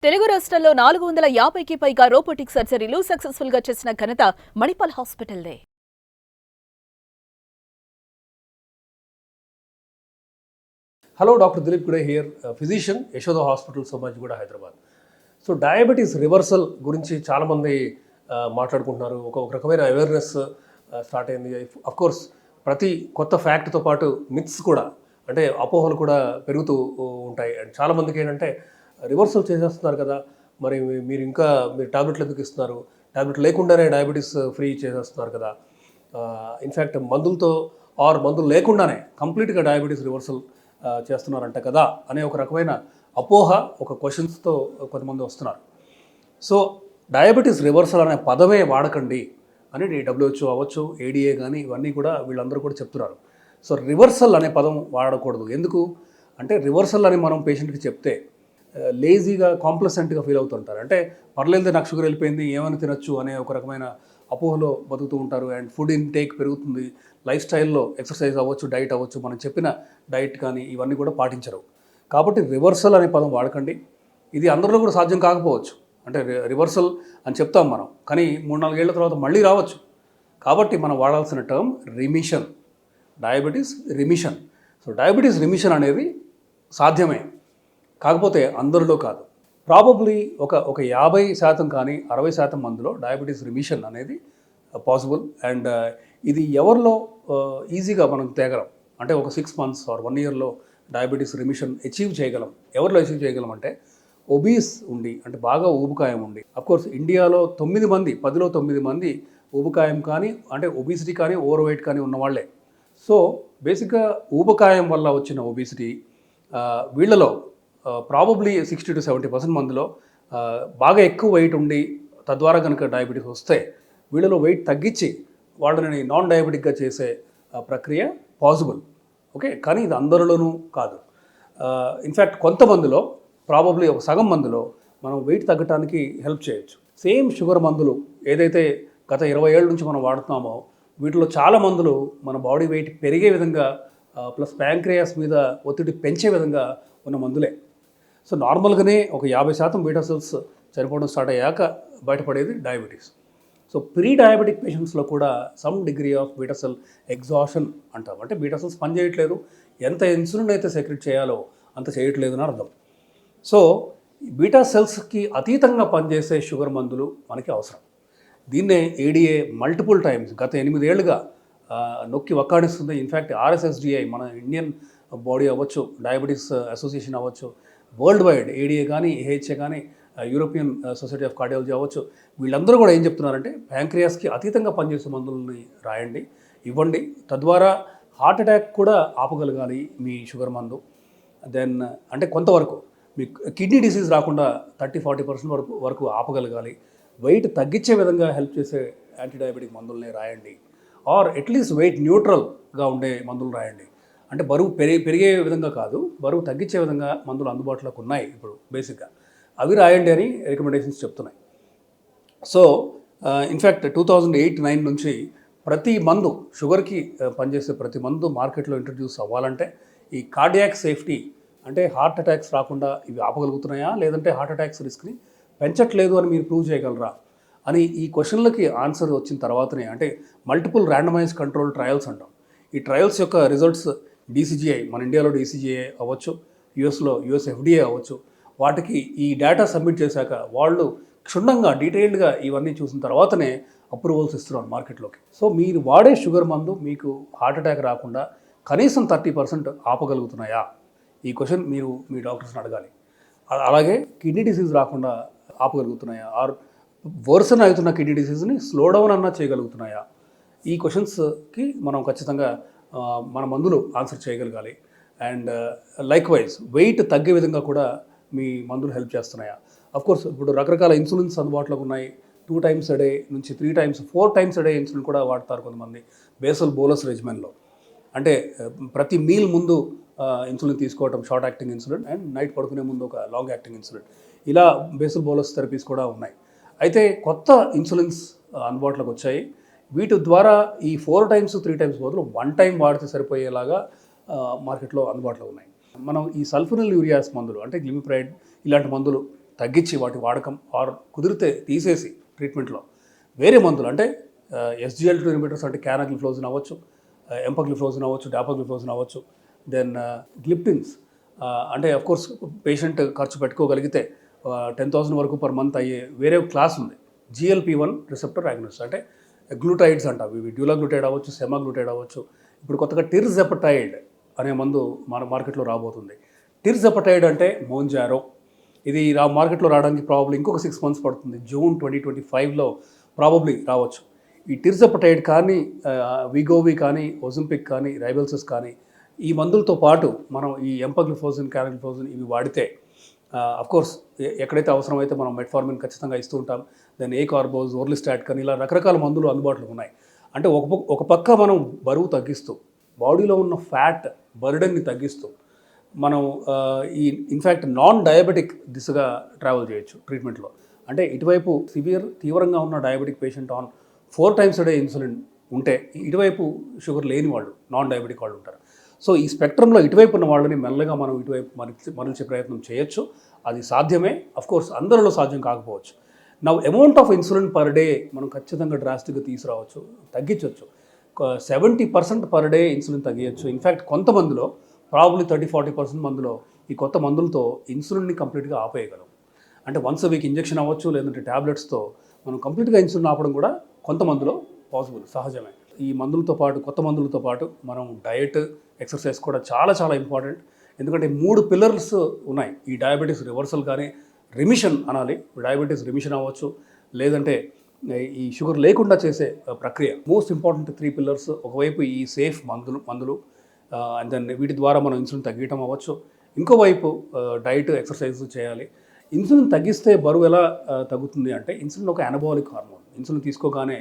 తెలుగు రాష్ట్రాల్లో 450కి పైగా రోబోటిక్ సర్జరీలు సక్సెస్ఫుల్ గా చేసిన ఘనత Manipal హాస్పిటల్దే. Hello, Dr. Dilip Kude here, physician, Yashoda Hospital, Somajiguda, Hyderabad. So diabetes reversal గురించి చాలామంది మాట్లాడుకుంటున్నారు. ఒక రకమైన అవేర్నెస్ స్టార్ట్ అయింది. కోర్స్ ప్రతి కొత్త ఫ్యాక్ట్తో పాటు మిత్స్ కూడా, అంటే అపోహలు కూడా పెరుగుతూ ఉంటాయి. అండ్ చాలామందికి ఏంటంటే రివర్సల్ చేసేస్తున్నారు కదా, మరి మీరు టాబ్లెట్లు ఎందుకు ఇస్తున్నారు, టాబ్లెట్ లేకుండానే డయాబెటీస్ ఫ్రీ చేసేస్తున్నారు కదా, ఇన్ఫ్యాక్ట్ మందులతో మందులు లేకుండానే కంప్లీట్గా డయాబెటీస్ రివర్సల్ చేస్తున్నారంట కదా అనే ఒక రకమైన అపోహ, ఒక క్వశ్చన్స్తో కొంతమంది వస్తున్నారు. సో డయాబెటీస్ రివర్సల్ అనే పదమే వాడకండి అని WHO అవ్వచ్చు, ADA కానీ ఇవన్నీ కూడా వీళ్ళందరూ కూడా చెప్తున్నారు. సో రివర్సల్ అనే పదం వాడకూడదు. ఎందుకు అంటే రివర్సల్ అని మనం పేషెంట్కి చెప్తే లేజీగా, కాంప్లసెంట్గా ఫీల్ అవుతుంటారు. అంటే పర్లేదు, నాకు షుగర్ వెళ్ళిపోయింది, ఏమైనా తినచ్చు అనే ఒక రకమైన అపోహలో బతుకుతూ ఉంటారు. అండ్ ఫుడ్ ఇంటేక్ పెరుగుతుంది, లైఫ్ స్టైల్లో ఎక్సర్సైజ్ అవ్వచ్చు, డైట్ అవ్వచ్చు, మనం చెప్పిన డైట్ కానీ ఇవన్నీ కూడా పాటించరు. కాబట్టి రివర్సల్ అనే పదం వాడకండి. ఇది అందరిలో కూడా సాధ్యం కాకపోవచ్చు. అంటే రివర్సల్ అని చెప్తాం మనం, కానీ 3-4 ఏళ్ల తర్వాత మళ్ళీ రావచ్చు. కాబట్టి మనం వాడాల్సిన term remission, diabetes remission. So diabetes remission అనేది సాధ్యమే, కాకపోతే అందరిలో కాదు. ప్రాబబ్లీ ఒక 50% కానీ 60% మందిలో డయాబెటీస్ రిమిషన్ అనేది పాసిబుల్. అండ్ ఇది ఎవరిలో ఈజీగా మనం తేగలం అంటే ఒక 6 months ఆర్ 1 yearలో డయాబెటీస్ రిమిషన్ అచీవ్ చేయగలం. ఎవరిలో అచీవ్ చేయగలం అంటే ఒబీస్ ఉండి, అంటే బాగా ఊబకాయం ఉండి. అఫ్కోర్స్ ఇండియాలో 9 మంది, 10లో 9 మంది ఊబకాయం కానీ, అంటే ఒబిసిటీ కానీ, ఓవర్ వెయిట్ కానీ ఉన్నవాళ్లే. సో బేసిక్గా ఊబకాయం వల్ల వచ్చిన ఒబిసిటీ వీళ్ళలో ప్రాబబ్లీ 60 to 70% మందిలో బాగా ఎక్కువ వెయిట్ ఉండి తద్వారా కనుక డయాబెటీస్ వస్తే వీళ్ళలో వెయిట్ తగ్గించి వాళ్ళని నాన్ డయాబెటిక్గా చేసే ప్రక్రియ పాసిబుల్. ఓకే, కానీ ఇది అందరిలోనూ కాదు. ఇన్ఫ్యాక్ట్ కొంతమందిలో, ప్రాబబ్లీ ఒక సగం మందిలో మనం వెయిట్ తగ్గడానికి హెల్ప్ చేయొచ్చు. సేమ్ షుగర్ మందులు ఏదైతే గత 20 ఏళ్ళ నుంచి మనం వాడుతున్నామో వీటిలో చాలా మందులు మన బాడీ వెయిట్ పెరిగే విధంగా ప్లస్ ప్యాంక్రియాస్ మీద ఒత్తిడి పెంచే విధంగా ఉన్న మందులే. సో నార్మల్గానే ఒక 50% బీటా సెల్స్ చనిపోవడం స్టార్ట్ అయ్యాక బయటపడేది డయాబెటీస్. సో ప్రీ డయాబెటిక్ పేషెంట్స్లో కూడా some degree of beta cell exhaustion అంటాం. అంటే బీటా సెల్స్ పనిచేయట్లేదు, ఎంత ఇన్సులిన్ అయితే సెక్రెట్ చేయాలో అంత చేయట్లేదు అని అర్థం. సో బీటా సెల్స్కి అతీతంగా పనిచేసే షుగర్ మందులు మనకి అవసరం. దీన్నే ADA మల్టిపుల్ టైమ్స్ గత 8 ఏళ్ళుగా నొక్కి వక్కాడిస్తుంది. ఇన్ఫ్యాక్ట్ RSSDI, మన ఇండియన్ బాడీ అవ్వచ్చు, డయాబెటీస్ అసోసియేషన్ అవ్వచ్చు, వరల్డ్ వైడ్ ADA కానీ, AHA కానీ, యూరోపియన్ సొసైటీ ఆఫ్ కార్డియాలజీ అవ్వచ్చు, వీళ్ళందరూ కూడా ఏం చెప్తున్నారంటే ప్యాంక్రియాస్కి అతీతంగా పనిచేసే మందులని రాయండి, ఇవ్వండి. తద్వారా హార్ట్ అటాక్ కూడా ఆపగలగాలి మీ షుగర్ మందు. దెన్ అంటే కొంతవరకు మీ కిడ్నీ డిసీజ్ రాకుండా 30-40% వరకు ఆపగలగాలి. వెయిట్ తగ్గించే విధంగా హెల్ప్ చేసే యాంటీడయాబెటిక్ మందులనే రాయండి. ఆర్ అట్లీస్ట్ వెయిట్ న్యూట్రల్గా ఉండే మందులు రాయండి. అంటే బరువు పెరిగే విధంగా కాదు, బరువు తగ్గించే విధంగా మందులు అందుబాటులోకి ఉన్నాయి ఇప్పుడు బేసిక్గా, అవి రాయండి అని రికమెండేషన్స్ చెప్తున్నాయి. సో ఇన్ఫ్యాక్ట్ 2008-9 నుంచి ప్రతి మందు, షుగర్కి పనిచేసే ప్రతి మందు మార్కెట్లో ఇంట్రడ్యూస్ అవ్వాలంటే ఈ కార్డియాక్ సేఫ్టీ, అంటే హార్ట్ అటాక్స్ రాకుండా ఇవి ఆపగలుగుతున్నాయా, లేదంటే హార్ట్ అటాక్స్ రిస్క్ని పెంచట్లేదు అని మీరు ప్రూవ్ చేయగలరా అని ఈ క్వశ్చన్లకి ఆన్సర్ వచ్చిన తర్వాతనే, అంటే మల్టిపుల్ ర్యాండమైజ్ కంట్రోల్ ట్రయల్స్ అంటాం. ఈ ట్రయల్స్ యొక్క రిజల్ట్స్ DCGI, మన ఇండియాలో DCGI అవ్వచ్చు, యూఎస్లో US FDA అవ్వచ్చు, వాటికి ఈ డేటా సబ్మిట్ చేశాక వాళ్ళు క్షుణ్ణంగా డీటెయిల్డ్గా ఇవన్నీ చూసిన తర్వాతనే అప్రూవల్స్ ఇస్తున్నారు మార్కెట్లోకి. సో మీరు వాడే షుగర్ మందు మీకు హార్ట్ అటాక్ రాకుండా కనీసం 30% ఆపగలుగుతున్నాయా, ఈ క్వశ్చన్ మీరు మీ డాక్టర్స్ని అడగాలి. అలాగే కిడ్నీ డిసీజ్ రాకుండా ఆపగలుగుతున్నాయా, ఆర్ వర్సన్ అవుతున్న కిడ్నీ డిసీజ్ని స్లో డౌన్ అన్నా చేయగలుగుతున్నాయా, ఈ క్వశ్చన్స్కి మనం ఖచ్చితంగా మన మందులు ఆన్సర్ చేయగలగాలి. అండ్ లైక్వైజ్ వెయిట్ తగ్గే విధంగా కూడా మీ మందులు హెల్ప్ చేస్తున్నాయా. అఫ్కోర్స్ ఇప్పుడు రకరకాల ఇన్సులిన్స్ అందుబాటులోకి ఉన్నాయి. 2 times a day నుంచి 3 times 4 times a day insulin కూడా వాడతారు కొంతమంది బేసల్ బోలస్ రెజిమెన్లో. అంటే ప్రతి మీల్ ముందు ఇన్సులిన్ తీసుకోవటం, short acting insulin, and night పడుకునే ముందు ఒక లాంగ్ యాక్టింగ్ ఇన్సులిన్, ఇలా బేసల్ బోలస్ థెరపీస్ కూడా ఉన్నాయి. అయితే కొత్త ఇన్సులిన్స్ అందుబాటులోకి వచ్చాయి. వీటి ద్వారా ఈ 4 times 3 times బదులు 1 time వాడితే సరిపోయేలాగా మార్కెట్లో అందుబాటులో ఉన్నాయి. మనం ఈ సల్ఫోనిల్ యూరియాస్ మందులు, అంటే గ్లిమిప్రైడ్ ఇలాంటి మందులు తగ్గించి వాటి వాడకం ఆర్ కుదిరితే తీసేసి ట్రీట్మెంట్లో వేరే మందులు అంటే SGLT ఇన్హిబిటర్స్ అంటే క్యానాగ్లిఫ్లోజిన్ అవ్వచ్చు, ఎంపగ్లిఫ్లోజిన్ అవ్వచ్చు, డాపగ్లిఫ్లోజిన్ అవ్వచ్చు, దెన్ గ్లిప్టిన్స్ అంటే అఫ్కోర్స్ పేషెంట్ ఖర్చు పెట్టుకోగలిగితే 10,000 వరకు పర్ మంత్ అయ్యే వేరే క్లాస్ ఉంది. GLP-1 రిసెప్టర్ యాగనిస్ట్ అంటే గ్లూటైడ్స్ అంటారు. ఇవి డ్యూలాగ్లూటైడ్ అవ్వచ్చు, సెమాగ్లూటైడ్ అవ్వచ్చు. ఇప్పుడు కొత్తగా టిర్జెపటైడ్ అనే మందు మన మార్కెట్లో రాబోతుంది. టిర్జెపటైడ్ అంటే మోంజారో. ఇది మార్కెట్లో రావడానికి ప్రాబబ్లీ ఇంకొక 6 months పడుతుంది. జూన్ 2025లో ప్రాబబ్లీ రావచ్చు. ఈ టిర్జెపటైడ్ కానీ, విగోవి కానీ, ఒజంపిక్ కానీ, రైబెల్సస్ కానీ ఈ మందులతో పాటు మనం ఈ ఎంపగ్లిఫ్లోజిన్, క్యానాగ్లిఫ్లోజిన్ ఇవి వాడితే అఫ్కోర్స్ ఎక్కడైతే అవసరమైతే మనం మెట్ఫార్మిన్ ఖచ్చితంగా ఇస్తూ ఉంటాం. దెన్ ఏ కార్బోజ్, ఓర్లిస్టాట్ కానీ ఇలా రకరకాల మందులు అందుబాటులో ఉన్నాయి. అంటే ఒక పక్క మనం బరువు తగ్గిస్తూ బాడీలో ఉన్న ఫ్యాట్ బర్డెన్ని తగ్గిస్తూ మనం ఈ ఇన్ఫ్యాక్ట్ నాన్ డయాబెటిక్ దిశగా ట్రావెల్ చేయొచ్చు ట్రీట్మెంట్లో. అంటే ఇటువైపు తీవ్రంగా ఉన్న diabetic patient on 4 times a day insulin ఉంటే, ఇటువైపు షుగర్ లేని వాళ్ళు నాన్ డయాబెటిక్ వాళ్ళు ఉంటారు. సో ఈ స్పెక్ట్రంలో ఇటువైపు ఉన్న వాళ్ళని మెల్లగా మనం ఇటువైపు మరల్చే ప్రయత్నం చేయొచ్చు. అది సాధ్యమే. అఫ్కోర్స్ అందరిలో సాధ్యం కాకపోవచ్చు. నా amount of insulin per day మనం ఖచ్చితంగా డ్రాస్టిక్గా తీసుకురావచ్చు, తగ్గించవచ్చు. 70% పర్ డే ఇన్సులిన్ తగ్గించవచ్చు. ఇన్ఫ్యాక్ట్ కొంతమందిలో ప్రాబ్లీ 30-40% మందిలో ఈ కొత్త మందులతో ఇన్సులిన్ని కంప్లీట్గా ఆపేయగలం. అంటే వన్స్ వీక్ ఇంజెక్షన్ అవ్వచ్చు, లేదంటే ట్యాబ్లెట్స్తో మనం కంప్లీట్గా ఇన్సులిన్ ఆపడం కూడా కొంతమందిలో పాసిబుల్, సహజమే. ఈ మందులతో పాటు, కొత్త మందులతో పాటు మనం డయట్, ఎక్సర్సైజ్ కూడా చాలా చాలా ఇంపార్టెంట్. ఎందుకంటే 3 pillars ఉన్నాయి. ఈ డయాబెటీస్ రివర్సల్ కానీ రిమిషన్ అనాలి. డయాబెటీస్ రిమిషన్ అవ్వచ్చు, లేదంటే ఈ షుగర్ లేకుండా చేసే ప్రక్రియ. Most important 3 pillars. ఒకవైపు ఈ సేఫ్ మందులు అండ్ దెన్ వీటి ద్వారా మనం ఇన్సులిన్ తగ్గటం అవ్వచ్చు. ఇంకోవైపు డైట్, ఎక్సర్సైజ్ చేయాలి. ఇన్సులిన్ తగ్గిస్తే బరువు ఎలా తగ్గుతుంది అంటే, ఇన్సులిన్ ఒక అనబాలిక్ హార్మోన్. ఇన్సులిన్ తీసుకోగానే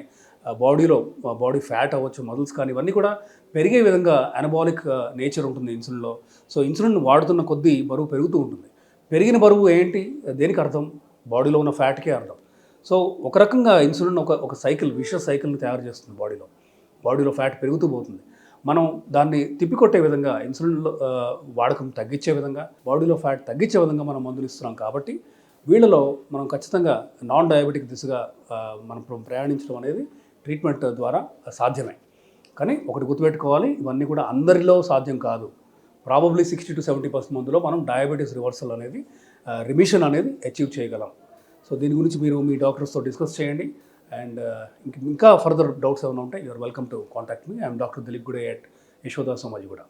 బాడీ ఫ్యాట్ అవ్వచ్చు, మజిల్స్ కానీ ఇవన్నీ కూడా పెరిగే విధంగా అనబాలిక్ నేచర్ ఉంటుంది ఇన్సులిన్లో. సో ఇన్సులిన్ వాడుతున్న కొద్దీ బరువు పెరుగుతూ ఉంటుంది. పెరిగిన బరువు ఏంటి, దేనికి అర్థం? బాడీలో ఉన్న ఫ్యాట్కే అర్థం. సో ఒక రకంగా ఇన్సులిన్ ఒక సైకిల్, విషస్ సైకిల్ని తయారు చేస్తుంది బాడీలో ఫ్యాట్ పెరుగుతూ పోతుంది. మనం దాన్ని తిప్పికొట్టే విధంగా, ఇన్సులిన్ వాడకం తగ్గించే విధంగా, బాడీలో ఫ్యాట్ తగ్గించే విధంగా మనం మందులు ఇస్తున్నాం. కాబట్టి వీళ్ళలో మనం ఖచ్చితంగా నాన్ డయాబెటిక్ దిశగా మనం ప్రయాణించడం అనేది ట్రీట్మెంట్ ద్వారా సాధ్యమే. కానీ ఒకటి గుర్తుపెట్టుకోవాలి, ఇవన్నీ కూడా అందరిలో సాధ్యం కాదు. ప్రాబబ్లీ 60-70% మందిలో మనం డయాబెటీస్ రివర్సల్ అనేది, రిమిషన్ అనేది అచీవ్ చేయగలం. సో దీని గురించి మీరు మీ డాక్టర్స్తో డిస్కస్ చేయండి. అండ్ ఇంకా ఫర్దర్ డౌట్స్ ఏమైనా ఉంటే you're welcome to contact me. I'm doctor Dilip Gude at Yashoda Somajiguda.